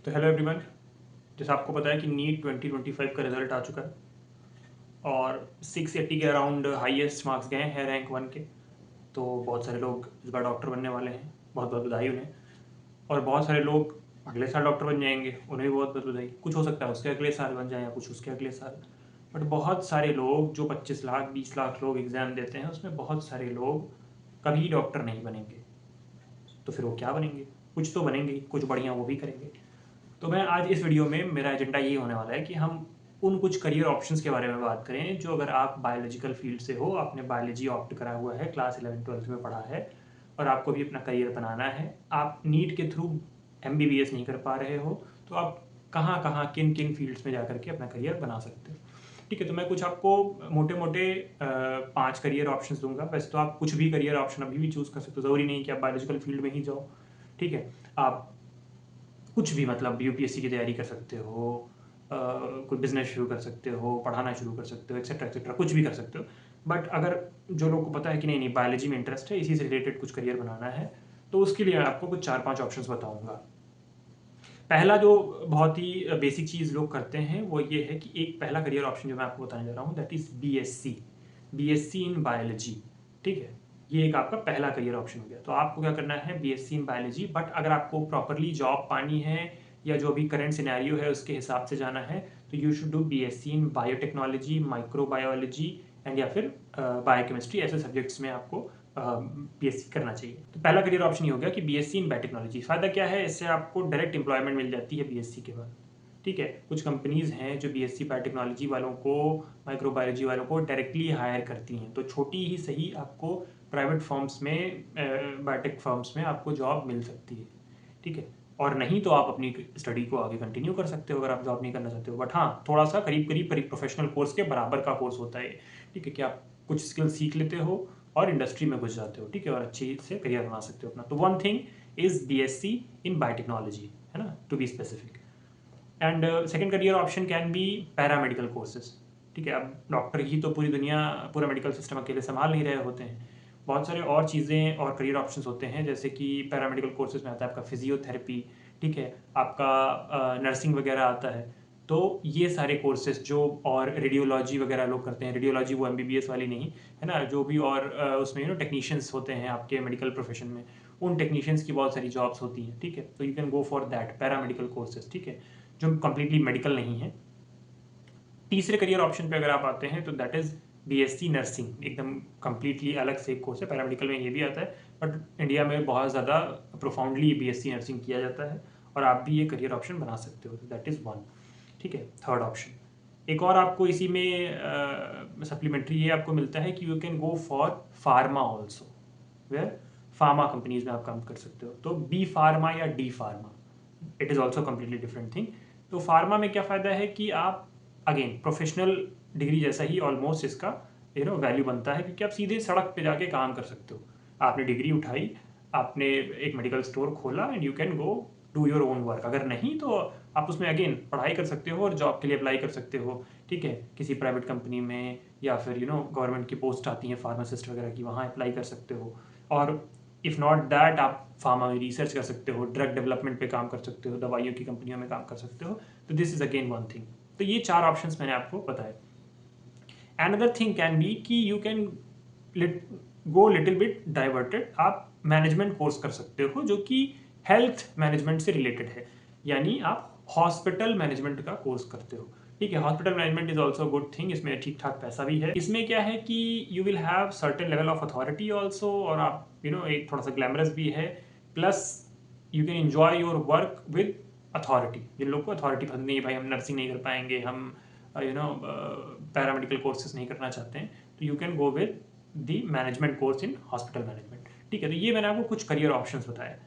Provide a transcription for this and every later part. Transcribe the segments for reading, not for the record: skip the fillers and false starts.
तो hello everyone. जैसे आपको पता है कि नीट 2025 का रिजल्ट आ चुका है और 680 के अराउंड हाईएस्ट मार्क्स गए हैं रैंक 1 के। तो बहुत सारे लोग इस बार डॉक्टर बनने वाले हैं, बहुत बहुत बधाई उन्हें। और बहुत सारे लोग अगले साल डॉक्टर बन जाएंगे, उन्हें भी बहुत बहुत बधाई। कुछ हो सकता है उसके अगले साल बन जाए या कुछ उसके अगले साल। बट बहुत सारे लोग जो 25 लाख 20 लाख लोग एग्ज़ाम देते हैं उसमें बहुत सारे लोग कभी डॉक्टर नहीं बनेंगे। तो फिर वो क्या बनेंगे? कुछ तो बनेंगे, कुछ बढ़िया वो भी करेंगे। तो मैं आज इस वीडियो में मेरा एजेंडा ये होने वाला है कि हम उन कुछ करियर ऑप्शंस के बारे में बात करें जो अगर आप बायोलॉजिकल फील्ड से हो, आपने बायोलॉजी ऑप्ट करा हुआ है, क्लास 11 12 में पढ़ा है और आपको भी अपना करियर बनाना है, आप नीट के थ्रू MBBS नहीं कर पा रहे हो, तो आप कहाँ कहाँ किन किन फील्ड्स में जा करके अपना करियर बना सकते हो। ठीक है, तो मैं कुछ आपको मोटे मोटे 5 करियर ऑप्शंस दूंगा। वैसे तो आप कुछ भी करियर ऑप्शन अभी भी चूज़ कर सकते हो, ज़रूरी नहीं कि आप बायोलॉजिकल फील्ड में ही जाओ। ठीक है, आप कुछ भी मतलब UPSC की तैयारी कर सकते हो, कोई बिजनेस शुरू कर सकते हो, पढ़ाना शुरू कर सकते हो, एक्सेट्रा एक्सेट्रा, कुछ भी कर सकते हो। बट अगर जो लोग को पता है कि नहीं नहीं बायोलॉजी में इंटरेस्ट है, इसी से रिलेटेड कुछ करियर बनाना है, तो उसके लिए मैं आपको कुछ 4 5 ऑप्शंस बताऊंगा। पहला जो बहुत ही बेसिक चीज़ लोग करते हैं वो ये है कि एक पहला करियर ऑप्शन जो मैं आपको बताने जा रहा हूँ that is BSc in biology. ठीक है, ये एक आपका पहला करियर ऑप्शन हो गया। तो आपको क्या करना है, BSc इन बायोलॉजी। बट अगर आपको प्रॉपरली जॉब पानी है या जो भी करंट सिनेरियो है उसके हिसाब से जाना है, तो you should do BSc in biotechnology, microbiology and या फिर बायोकेमिस्ट्री। ऐसे सब्जेक्ट्स में आपको BSc करना चाहिए। तो पहला करियर ऑप्शन ये हो गया कि BSc इन बायोटेक्नोलॉजी। फ़ायदा क्या है, इससे आपको डायरेक्ट एम्प्लॉयमेंट मिल जाती है BSc के बाद। ठीक है, कुछ कंपनीज हैं जो BSc बायोटेक्नोलॉजी वालों को, माइक्रोबायोलॉजी वालों को डायरेक्टली हायर करती हैं। तो छोटी ही सही आपको प्राइवेट फर्म्स में, बायोटेक फर्म्स में आपको जॉब मिल सकती है। ठीक है, और नहीं तो आप अपनी स्टडी को आगे कंटिन्यू कर सकते हो अगर आप जॉब नहीं करना चाहते हो। बट हाँ, थोड़ा सा करीब करीब प्रोफेशनल कोर्स के बराबर का कोर्स होता है। ठीक है, कि आप कुछ स्किल सीख लेते हो और इंडस्ट्री में घुस जाते हो। ठीक है, और अच्छी से करियर बना सकते हो अपना। तो one thing is BSc in biotechnology, है ना, to be specific. And second career option can be paramedical courses. ठीक है, अब डॉक्टर ही तो पूरी दुनिया, पूरा मेडिकल सिस्टम अकेले संभाल नहीं रहे होते हैं। बहुत सारे और चीज़ें और करियर ऑप्शंस होते हैं, जैसे कि पैरामेडिकल कोर्सेज में आता है आपका फिजियोथेरेपी। ठीक है, आपका नर्सिंग वगैरह आता है। तो ये सारे कोर्सेज जो, और रेडियोलॉजी वगैरह लोग करते हैं, रेडियोलॉजी वो MBBS वाली नहीं है ना, जो भी और उसमें टेक्नीशियंस होते हैं आपके मेडिकल प्रोफेशन में, उन टेक्नीशियंस की बहुत सारी जॉब्स होती हैं। ठीक है, तो you can go for that paramedical courses. ठीक है, जो कंप्लीटली मेडिकल नहीं है। तीसरे करियर ऑप्शन पे अगर आप आते हैं तो दैट इज BSc नर्सिंग। एकदम कंप्लीटली अलग से एक कोर्स है, पैरामेडिकल में ये भी आता है, बट इंडिया में बहुत ज़्यादा प्रोफाउंडली BSc नर्सिंग किया जाता है और आप भी ये करियर ऑप्शन बना सकते हो। That is one. ठीक है, थर्ड ऑप्शन एक और आपको इसी में सप्लीमेंट्री ये आपको मिलता है कि you can go for pharma also, where pharma companies में आप काम कर सकते हो। तो B फार्मा या D pharma, it is also completely different thing. तो फार्मा में क्या फ़ायदा है कि आप अगेन प्रोफेशनल डिग्री जैसा ही ऑलमोस्ट इसका वैल्यू बनता है, क्योंकि आप सीधे सड़क पे जाके काम कर सकते हो। आपने डिग्री उठाई, आपने एक मेडिकल स्टोर खोला and you can go do your own work. अगर नहीं तो आप उसमें अगेन पढ़ाई कर सकते हो और जॉब के लिए अप्लाई कर सकते हो। ठीक है, किसी प्राइवेट कंपनी में या फिर गवर्नमेंट की पोस्ट आती है फार्मासिस्ट वगैरह की, वहाँ अप्लाई कर सकते हो। और इफ़ नॉट दैट आप फार्मा में रिसर्च कर सकते हो, ड्रग डेवलपमेंट पे काम कर सकते हो, दवाइयों की कंपनियों में काम कर सकते हो। तो this is again one thing. तो ये 4 ऑप्शंस मैंने आपको बताए। अनदर थिंग कैन बी कि you can go little bit diverted. आप मैनेजमेंट कोर्स कर सकते हो जो कि हेल्थ मैनेजमेंट से रिलेटेड है, यानी आप हॉस्पिटल मैनेजमेंट का कोर्स करते हो। ठीक है, hospital management is also good thing, इसमें ठीक ठाक पैसा भी है। इसमें क्या है कि you will have certain level of authority also, और आप एक थोड़ा सा ग्लैमरस भी है। Plus you can enjoy your work with authority. जिन लोग को अथॉरिटी पसंद नहीं है, भाई हम नर्सिंग नहीं कर पाएंगे, हम पैरामेडिकल कोर्सेज नहीं करना चाहते हैं, तो you can go with the management course in hospital management. ठीक है, तो ये मैंने आपको कुछ करियर ऑप्शंस बताए।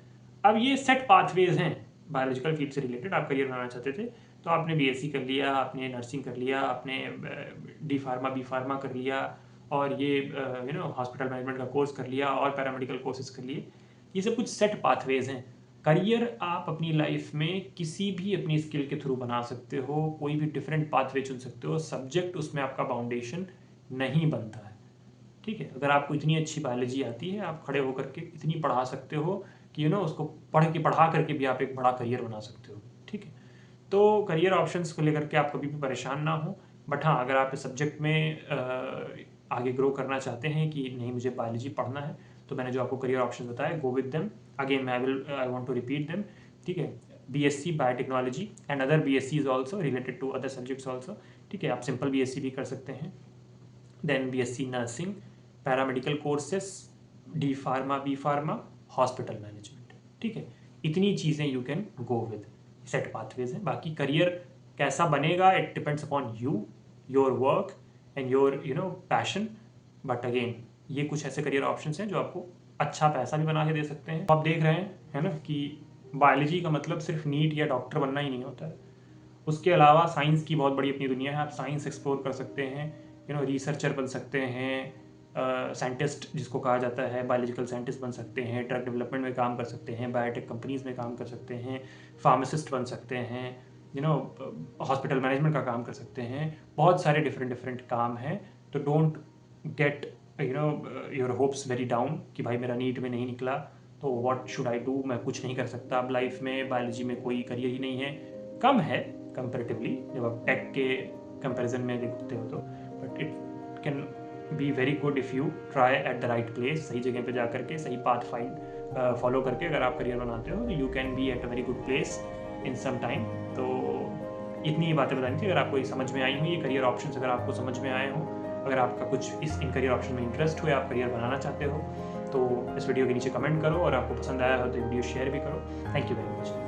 अब ये सेट पाथवेज हैं बायोलॉजिकल फील्ड से रिलेटेड। आप करियर बनाना चाहते थे तो आपने BSc कर लिया, आपने नर्सिंग कर लिया, आपने D फार्मा B फार्मा कर लिया, और ये हॉस्पिटल मैनेजमेंट का कोर्स कर लिया, और पैरामेडिकल कोर्सेज कर लिए। ये सब कुछ सेट पाथवेज हैं। करियर आप अपनी लाइफ में किसी भी अपनी स्किल के थ्रू बना सकते हो, कोई भी डिफरेंट पाथवे चुन सकते हो, सब्जेक्ट उसमें आपका बाउंडेशन नहीं बनता है। ठीक है, अगर आपको इतनी अच्छी बायोलॉजी आती है, आप खड़े होकर के इतनी पढ़ा सकते हो कि उसको पढ़ा करके भी आप एक बड़ा करियर बना सकते हो। ठीक है। तो करियर ऑप्शंस को लेकर के आप कभी भी परेशान ना हो, बट हाँ, अगर आप इस सब्जेक्ट में आगे ग्रो करना चाहते हैं कि नहीं मुझे बायोलॉजी पढ़ना है, तो मैंने जो आपको करियर ऑप्शन बताया, go with them. Again I want to repeat them, ठीक है। BSc biotechnology and other BSc also related to other subjects also, ठीक है। आप सिंपल BSc भी कर सकते हैं। Then BSc nursing, paramedical courses, D pharma, B pharma, hospital management, ठीक है। इतनी चीज़ें you can go with, set pathways हैं। बाकी करियर कैसा बनेगा, it depends upon you, your work and your passion. But again ये कुछ ऐसे करियर ऑप्शंस हैं जो आपको अच्छा पैसा भी बना के दे सकते हैं। आप देख रहे हैं है ना कि बायोलॉजी का मतलब सिर्फ नीट या डॉक्टर बनना ही नहीं होता है, उसके अलावा साइंस की बहुत बड़ी अपनी दुनिया है। आप साइंस एक्सप्लोर कर सकते हैं, रिसर्चर बन सकते हैं, साइंटिस्ट जिसको कहा जाता है, बायोलॉजिकल साइंटिस्ट बन सकते हैं, ड्रग डेवलपमेंट में काम कर सकते हैं, बायोटेक कंपनीज में काम कर सकते हैं, फार्मासिस्ट बन सकते हैं, हॉस्पिटल मैनेजमेंट का काम कर सकते हैं। बहुत सारे डिफरेंट काम हैं। तो don't get your hopes very down कि भाई मेरा नीट में नहीं निकला तो व्हाट शुड आई डू, मैं कुछ नहीं कर सकता अब लाइफ में, बायोलॉजी में कोई करियर ही नहीं है। कम है कंपेरेटिवली, जब आप टेक के कंपैरिजन में देखते हो तो, but it can be very good if you try at the right place. सही जगह पे जा करके सही पाथ फॉलो करके अगर आप करियर बनाते हो तो you can be at a very good place in some time. तो इतनी ही बातें बतानी थी। अगर आपको ये समझ में आई हो, ये करियर ऑप्शंस अगर आपको समझ में आए हो, अगर आपका कुछ इन करियर ऑप्शन में इंटरेस्ट हो या आप करियर बनाना चाहते हो, तो इस वीडियो के नीचे कमेंट करो, और आपको पसंद आया हो तो वीडियो शेयर भी करो। Thank you very much.